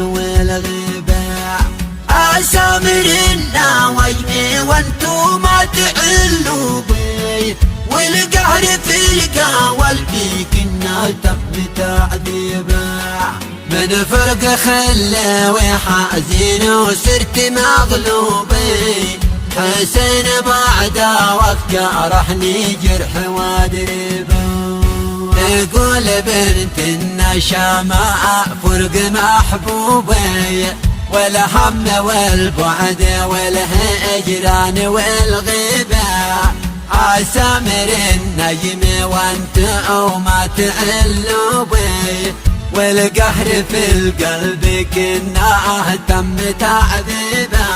والغباء. أسامرنا وجني وانتو ما تعلوا بي، والقهر في القوالبي كنا تم تعذيبا. من فرق خلى وحزين وصرت مغلوبي، حسين بعد وقت جرحني جرح وادربا. تقول بنت النشامة فرق محبوبي، ولا هم والبعد والهجران والغباء. أسامر النجم وانت ما تعلوا بي، والقهر في القلب كنا تم تعذيبا.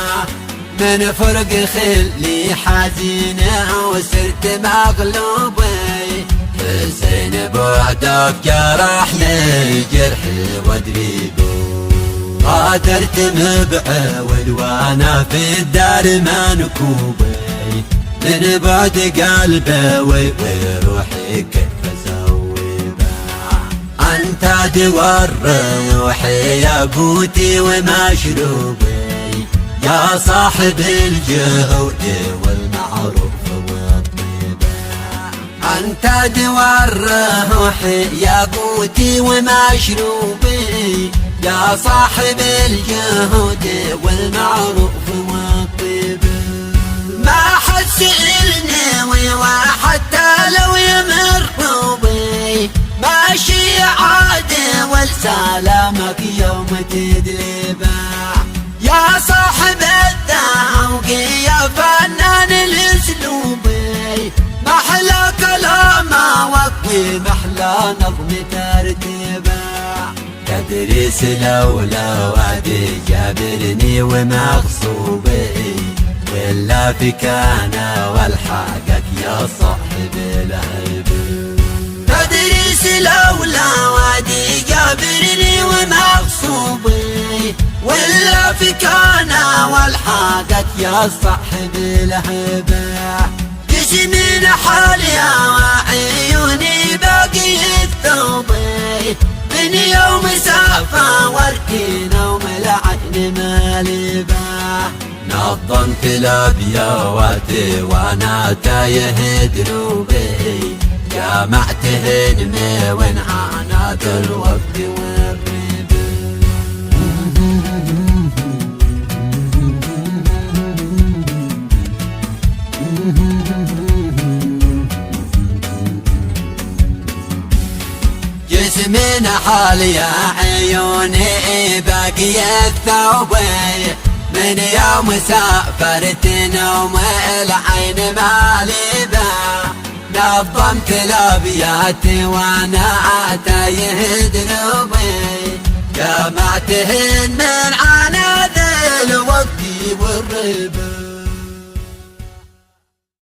من فرق خلي حزينة وصرت مغلوبي، حسين بعدك جرحني جرحي وادريبه. غادرت مبعول وانا في الدار منكوبي، من بعد قلبي وروحي كيف اسويبه. انت دوا الروح يا قوتي ومشروبي، يا صاحب الجهود والمعروف والطيبة. انت دوا الروح يا قوتي ومشروبي، يا صاحب الجهود والمعروف والطيبة. ما حد سألني وحتى لو يمر بي، ماشي عادي والسلامك يوم تدلبا. يا صاحب الذوق يا فنان الاسلوبي، محلى كلامه وقتي محلى نظم ترتيبه. تدريس لولا وعدي جابرني ومغصوبي، ولا فيك انا والحقك يا صاحب الهيبه. تدريس لولا وعدي جابرني ومغصوبي، ولا فيك انا والحقك يا صاحب الهيبه. جسمي حالي وعيوني باقي الثوبي، من يوم سافا وركينا وملعن مالبا. نظمت الابيات وانا تايه دروبي، جمعتهن من عناد الوقت والريبه. جسمي حالي عيوني باقي الثوبي، من يوم سافرت نوم العين مالبا. نظمت الابيات وانا تايه دروبي، جمعتهن من عناد الوقت والريبه.